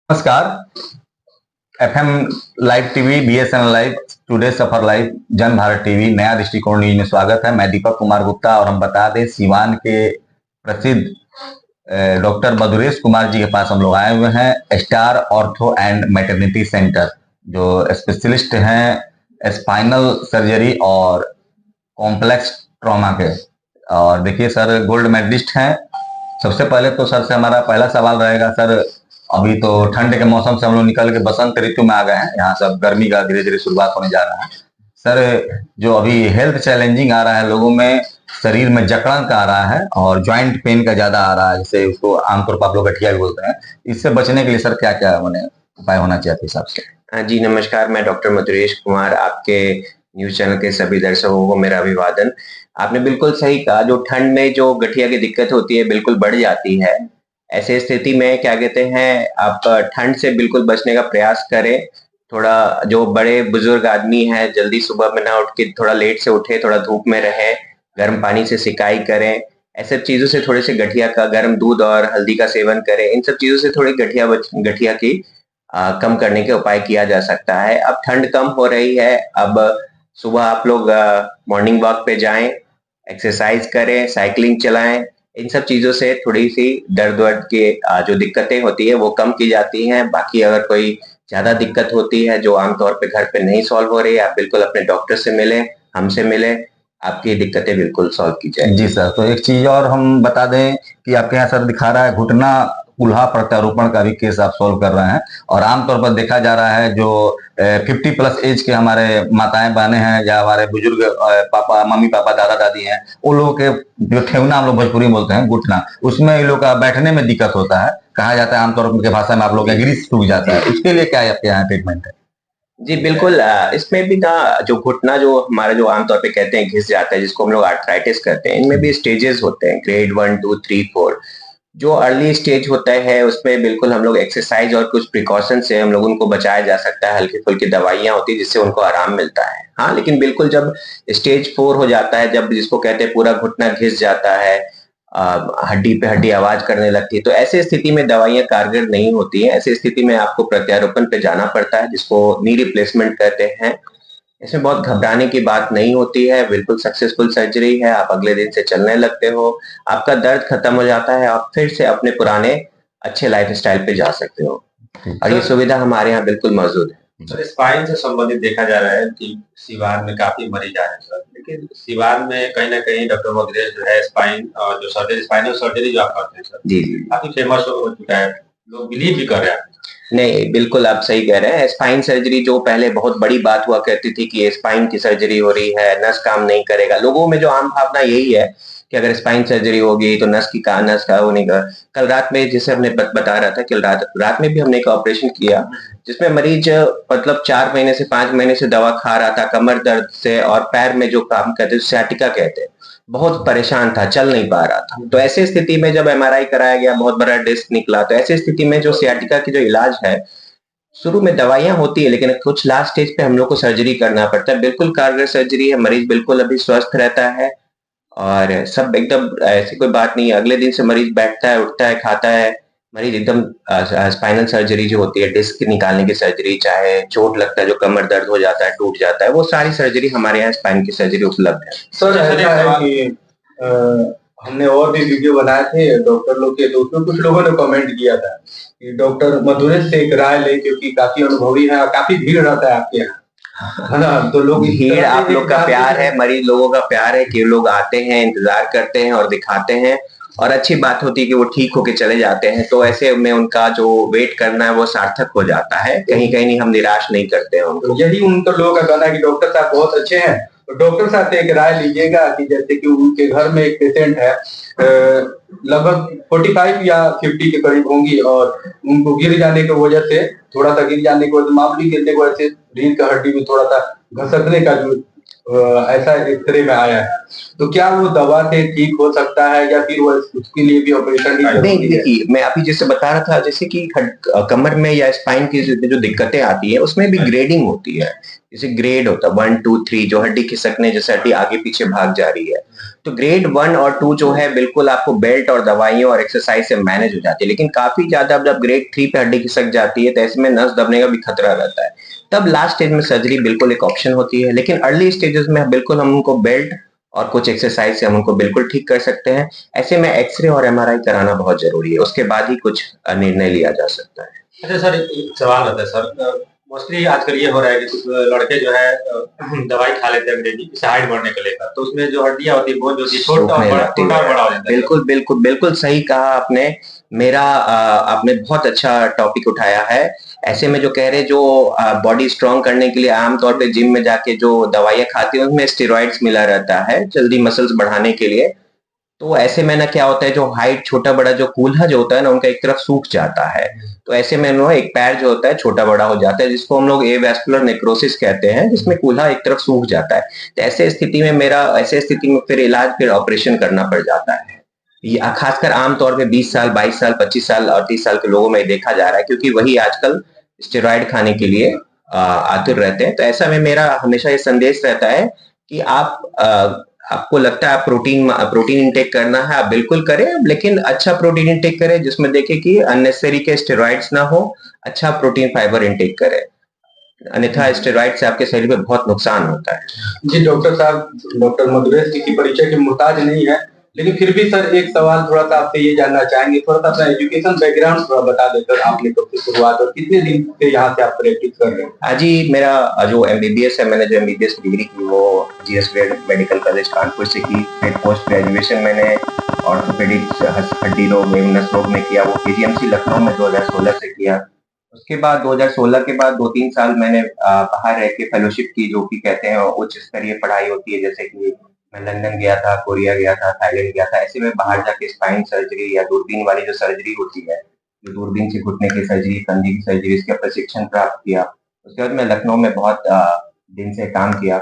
नमस्कार। FM live TV, BSNL live, today सफर live, Jan Bharat TV, नया दृष्टिकोण न्यूज में स्वागत है। मैं दीपक कुमार गुप्ता और हम बता दें सीवान के प्रसिद्ध डॉक्टर मधुरेश कुमार जी के पास हम लोग आए हुए हैं। Star ortho and maternity centre जो स्पेशलिस्ट हैं स्पाइनल सर्जरी और कॉम्प्लेक्स ट्रॉमा के। और देखिए सर गोल्ड मेडलिस्ट हैं। सबसे पहले तो सर से हमारा पहला सवाल रहेगा सर, अभी तो ठंड के मौसम से हम लोग निकल के बसंत ऋतु में आ गए हैं, यहाँ सब गर्मी का धीरे धीरे शुरुआत होने जा रहा है। सर जो अभी हेल्थ चैलेंजिंग आ रहा है लोगों में, शरीर में जकड़न का आ रहा है और ज्वाइंट पेन का ज्यादा आ रहा है, जैसे उसको आमतौर पर आप लोग गठिया भी बोलते हैं। इससे बचने के लिए सर क्या क्या उपाय होना चाहिए आपके हिसाब से? जी नमस्कार, मैं डॉक्टर मधुरेश कुमार, आपके न्यूज चैनल के सभी दर्शकों को मेरा अभिवादन। आपने बिल्कुल सही कहा, जो ठंड में जो गठिया की दिक्कत होती है बिल्कुल बढ़ जाती है। ऐसे स्थिति में क्या कहते हैं, आप ठंड से बिल्कुल बचने का प्रयास करें। थोड़ा जो बड़े बुजुर्ग आदमी हैं जल्दी सुबह में ना उठ के थोड़ा लेट से उठे, थोड़ा धूप में रहे, गर्म पानी से सिकाई करें। ऐसे चीजों से थोड़े से गठिया का गर्म दूध और हल्दी का सेवन करें। इन सब चीजों से थोड़ी गठिया की कम करने के उपाय किया जा सकता है। अब ठंड कम हो रही है, अब सुबह आप लोग मॉर्निंग वॉक पे जाएं, एक्सरसाइज करें, साइकिलिंग चलाएं। इन सब चीजों से थोड़ी सी दर्द वर्द के जो दिक्कतें होती है वो कम की जाती हैं। बाकी अगर कोई ज्यादा दिक्कत होती है जो आमतौर पे घर पे नहीं सॉल्व हो रही है, आप बिल्कुल अपने डॉक्टर से मिलें, हमसे मिलें, आपकी दिक्कतें बिल्कुल सॉल्व की जाए। जी सर, तो एक चीज और हम बता दें कि आपके यहाँ सर दिखा रहा है घुटना कुल्हा प्रत्यारोपण का भी केस आप सॉल्व कर रहे हैं। और आमतौर पर देखा जा रहा है जो 50+ एज के हमारे माताएं बहनें हैं या हमारे बुजुर्ग पापा मम्मी पापा दादा दादी हैं, वो लोगों के जो ठेवना हम लोग भोजपुरी में बोलते हैं घुटना, उसमें इन लोग का बैठने में दिक्कत होता है। कहा जाता है आमतौर पर भाषा में आप लोग ग्रीस सूख जाता है, उसके लिए क्या आपके यहाँ ट्रीटमेंट है? जी बिल्कुल, इसमें भी ना जो घुटना जो हमारा जो आमतौर पे कहते हैं घिस जाता है, जिसको हम लोग आर्थराइटिस कहते हैं, इनमें भी स्टेजेस होते हैं, ग्रेड 1 2 3 4। जो अर्ली स्टेज होता है उसमें बिल्कुल हम लोग एक्सरसाइज और कुछ प्रिकॉशन से हम लोग उनको बचाया जा सकता है। हल्की फुल्की दवाइयां होती है जिससे उनको आराम मिलता है। हाँ, लेकिन बिल्कुल जब स्टेज 4 हो जाता है, जब जिसको कहते हैं पूरा घुटना घिस जाता है, हड्डी पे हड्डी आवाज करने लगती है, तो ऐसे स्थिति में दवाइयां कारगर नहीं होती हैं। ऐसी स्थिति में आपको प्रत्यारोपण पे जाना पड़ता है, जिसको नी रिप्लेसमेंट कहते हैं। इसमें बहुत घबराने की बात नहीं होती है, बिल्कुल सक्सेसफुल सर्जरी है। आप अगले दिन से चलने लगते हो, आपका दर्द खत्म हो जाता है, आप फिर से अपने पुराने अच्छे लाइफस्टाइल पे जा सकते हो। और ये सुविधा हमारे यहाँ बिल्कुल मौजूद है। सर स्पाइन से संबंधित देखा जा रहा है कि सिवान में काफी मरीज आ रहे हैं सर, लेकिन सिवान में कहीं ना कहीं डॉक्टर मधुरेश जो है स्पाइन और जो सर्जरी स्पाइनल सर्जरी जो आप करते हैं सर, जी काफी फेमस हो चुका है, लोग बिलीव भी कर रहे हैं। नहीं, बिल्कुल आप सही कह रहे हैं। स्पाइन सर्जरी जो पहले बहुत बड़ी बात हुआ करती थी कि स्पाइन की सर्जरी हो रही है, नस काम नहीं करेगा, लोगों में जो आम भावना यही है कि अगर स्पाइन सर्जरी होगी तो नस का होने का। कल रात में जैसे हमने बता रहा था, कल रात में भी हमने एक ऑपरेशन किया जिसमें मरीज मतलब 4 महीने से 5 महीने से दवा खा रहा था कमर दर्द से, और पैर में जो काम कहते हैं सियाटिका कहते हैं, बहुत परेशान था, चल नहीं पा रहा था। तो ऐसी स्थिति में जब एमआरआई कराया गया, बहुत बड़ा डिस्क निकला, तो ऐसी स्थिति में जो सियाटिका की जो इलाज है, शुरू में दवाइयां होती है लेकिन कुछ लास्ट स्टेज पे हम लोग को सर्जरी करना पड़ता है। बिल्कुल कारगर सर्जरी है, मरीज बिल्कुल अभी स्वस्थ रहता है और सब एकदम ऐसी कोई बात नहीं है। अगले दिन से मरीज बैठता है, उठता है, खाता है। मरीज एकदम स्पाइनल सर्जरी जो होती है, डिस्क निकालने की सर्जरी, चाहे चोट लगता है, जो कमर दर्द हो जाता है, टूट जाता है, वो सारी सर्जरी हमारे यहाँ स्पाइन की सर्जरी उपलब्ध है। सर ऐसा है कि हमने और भी वीडियो बनाए थे डॉक्टर लोग के, तो उसमें कुछ लोगों ने कमेंट किया था कि डॉक्टर मधुरेश से एक राय ले, क्योंकि काफी अनुभवी है और काफी भीड़ रहता है आपके यहाँ, है ना? तो लोग भीड़ आप लोग का प्यार है, मरीज लोगों का प्यार है कि लोग आते हैं, इंतजार करते हैं और दिखाते हैं, और अच्छी बात होती है कि वो ठीक होके चले जाते हैं। तो ऐसे में उनका जो वेट करना है वो सार्थक हो जाता है। कहीं कहीं नहीं, हम निराश नहीं करते हैं उनको। तो यही उनका लोगों का कहना है कि डॉक्टर साहब बहुत अच्छे हैं। तो डॉक्टर साहब से एक राय लीजिएगा कि जैसे कि उनके घर में एक पेशेंट है, लगभग 45 या 50 के करीब होंगी, और उनको गिर जाने की वजह से, थोड़ा सा गिर जाने की वजह से, मामूली गिरने की वजह से रीढ़ का हड्डी में थोड़ा सा घसकने का जो ऐसा एक्सरे में आया है, तो क्या वो दवा से ठीक हो सकता है या फिर वो उसके लिए भी ऑपरेशन? नहीं, देखिए मैं अभी जैसे बता रहा था, जैसे कि कमर में या स्पाइन की जो दिक्कतें आती है उसमें भी ग्रेडिंग होती है। जैसे ग्रेड होता है 1 2 3, जो हड्डी खिसकने जैसे हड्डी आगे पीछे भाग जा रही है, तो ग्रेड 1 और 2 जो है बिल्कुल आपको बेल्ट और दवाइयों और एक्सरसाइज से मैनेज हो जाती है, लेकिन काफी ज्यादा जब ग्रेड 3 पे हड्डी खिसक जाती है तो ऐसे में नस दबने का भी खतरा रहता है। तब लास्ट स्टेज में सर्जरी बिल्कुल एक ऑप्शन होती है, लेकिन अर्ली स्टेजेस में बिल्कुल हम उनको बेल्ट और कुछ एक्सरसाइज से हम उनको बिल्कुल ठीक कर सकते हैं। ऐसे में एक्सरे और एमआरआई कराना बहुत जरूरी है, उसके बाद ही कुछ निर्णय लिया जा सकता है। अच्छा सर, एक सवाल रहता है सर, मोस्टली आजकल ये हो रहा है कि कुछ लड़के जो है दवाई खा लेते हैं अंग्रेजी जैसे हाइट बढ़ने को लेकर, तो उसमें जो हड्डियां होती है बोझ होती है छोटा और बड़ा हो जाता है। बिल्कुल बिल्कुल बिल्कुल सही कहा आपने। आपने बहुत अच्छा टॉपिक उठाया है। ऐसे में जो कह रहे जो बॉडी स्ट्रांग करने के लिए आमतौर पे जिम में जाके जो दवाइयां खाते हैं उनमें स्टेरॉइड्स मिला रहता है जल्दी मसल्स बढ़ाने के लिए। तो ऐसे में ना क्या होता है, जो हाइट छोटा बड़ा जो कूल्हा जो होता है ना उनका एक तरफ सूख जाता है। तो ऐसे में ना एक पैर जो होता है छोटा बड़ा हो जाता है, जिसको हम लोग एवास्कुलर नेक्रोसिस कहते हैं, जिसमें कूल्हा एक तरफ सूख जाता है। तो ऐसे स्थिति में फिर इलाज फिर ऑपरेशन करना पड़ जाता है। ये खासकर आमतौर पे 20 साल 22 साल 25 साल और 30 साल के लोगों में देखा जा रहा है, क्योंकि वही आजकल स्टेरॉइड खाने के लिए आतुर रहते हैं। तो ऐसा में मेरा हमेशा ये संदेश रहता है कि आपको लगता है प्रोटीन इंटेक करना है, आप बिल्कुल करें, लेकिन अच्छा प्रोटीन इंटेक करें जिसमें देखें कि अननेसेसरी के स्टेरॉइड्स ना हो। अच्छा प्रोटीन फाइबर इंटेक करें, अन्यथा स्टेरॉइड से आपके शरीर में बहुत नुकसान होता है। जी डॉक्टर साहब, डॉक्टर मधुरेश जी की परिचय के मुहताज नहीं है, लेकिन फिर भी सर एक सवाल थोड़ा सा आपसे ये जानना चाहेंगे, थोड़ा सा अपना एजुकेशन बैकग्राउंड थोड़ा बता देकर आपने कब से शुरुआत और कितने दिन से यहाँ से आप प्रैक्टिस कर रहे हैं? जी, मेरा जो एमबीबीएस है, मैंने जो एमबीबीएस डिग्री की वो जीएस मेडिकल कॉलेज कानपुर से की। फिर पोस्ट ग्रेजुएशन मैंने ऑर्थोपेडिक्स हड्डी रोग एवं नस रोग में किया, वो केजीएमसी लखनऊ में 2016 से किया। उसके बाद 2016 के बाद 2-3 साल मैंने बाहर रह के फेलोशिप की, जो कि कहते हैं उच्च स्तरीय पढ़ाई होती है, जैसे कि मैं लंदन गया था, कोरिया गया था, थाईलैंड गया था। ऐसे में बाहर जाके स्पाइन सर्जरी या दूरबीन वाली जो सर्जरी होती है, जो दूरबीन से घुटने की सर्जरी, कंधे की सर्जरी, इसका प्रशिक्षण प्राप्त किया। उसके बाद मैं लखनऊ में बहुत दिन से काम किया।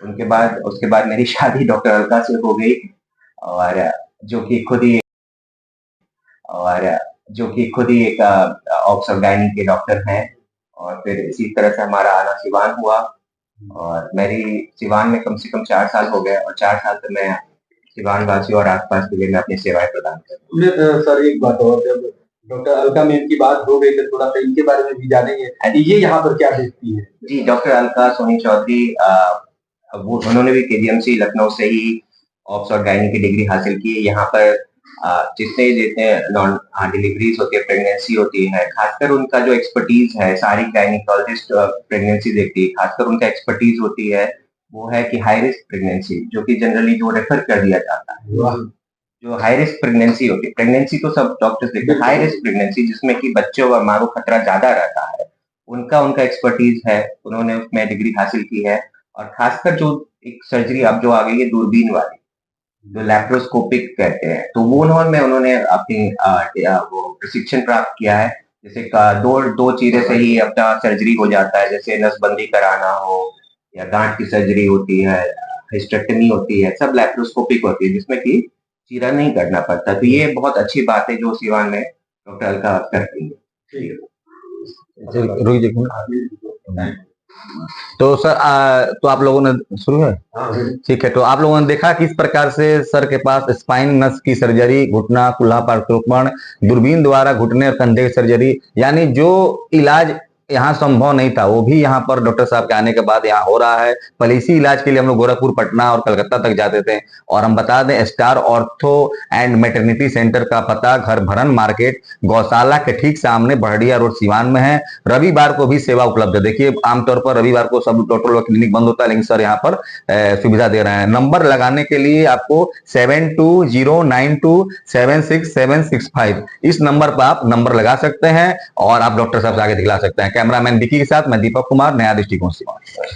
उसके बाद मेरी शादी डॉक्टर अलका से हो गई, और जो कि खुद ही एक ऑक्सफोर्ड गायनी के डॉक्टर हैं। और फिर इसी तरह से हमारा आना सिवान हुआ, और मेरी सिवान में कम से कम 4 साल हो गए, और 4 साल से मैं सिवान वासी और आसपास के लिए मैं अपनी सेवाएं प्रदान कर रहा हूँ। सर एक बात और, जब डॉक्टर अलका मैम की बात हो गई तो थोड़ा सा इनके बारे में भी जानेंगे, ये यहाँ पर क्या देखती है? जी, डॉक्टर अलका सोनी चौधरी, वो उन्होंने भी केजीएमसी लखनऊ से ही ऑक्सफोर्ड गायनी की डिग्री हासिल की। यहाँ पर जितने नॉन डिलीवरीज होती है, प्रेगनेंसी होती है, खासकर उनका जो एक्सपर्टीज है, सारी गायनिकोलॉजिस्ट प्रेगनेंसी देखती है, खासकर उनका एक्सपर्टीज होती है वो है कि हाई रिस्क प्रेगनेंसी, जो कि जनरली जो रेफर कर दिया जाता है, जो हाई रिस्क प्रेगनेंसी होती है। प्रेगनेंसी तो सब डॉक्टर्स देखते हैं, हाई रिस्क प्रेगनेंसी जिसमें कि बच्चों और माँ को खतरा ज्यादा रहता है, उनका एक्सपर्टीज है, उन्होंने उसमें डिग्री हासिल की है। और खासकर जो एक सर्जरी अब जो आ गई है दूरबीन वाली, जो लैप्रोस्कोपिक कहते हैं, तो वो उन्होंने अपनी वो प्रशिक्षण प्राप्त किया है। जैसे दो चीजें से ही अपना सर्जरी हो जाता है, जैसे नसबंदी कराना हो या गांठ की सर्जरी होती है, हिस्टेक्टमी होती है, सब लैप्रोस्कोपिक होती है, जिसमें कि चीरा नहीं करना पड़ता। तो ये बहुत अच्छी बात है जो सिवान में डॉक्टर अलका करती है। तो सर तो आप लोगों ने शुरू है, ठीक है। तो आप लोगों ने देखा किस प्रकार से सर के पास स्पाइन नस की सर्जरी, घुटना कुल्हा प्रत्यारोपण, दूरबीन द्वारा घुटने और कंधे की सर्जरी, यानी जो इलाज यहाँ संभव नहीं था वो भी यहाँ पर डॉक्टर साहब के आने के बाद यहाँ हो रहा है। पहले इसी इलाज के लिए हम लोग गोरखपुर, पटना और कलकत्ता तक जाते थे। और हम बता दें, star ortho and maternity centre का पता घर भरन मार्केट गौशाला के ठीक सामने बड़िया रोड सिवान में है। रविवार को भी सेवा उपलब्ध है। देखिए, आमतौर पर रविवार को सब डॉक्टर लोग क्लिनिक बंद होता है, लेकिन सर यहाँ पर सुविधा दे रहे हैं। नंबर लगाने के लिए आपको 7209276765 इस नंबर पर आप नंबर लगा सकते हैं और आप डॉक्टर साहब से आगे दिखला सकते हैं। कैमरामैन विकी के साथ मैं दीपक कुमार, नया दृष्टिकोण सिवान।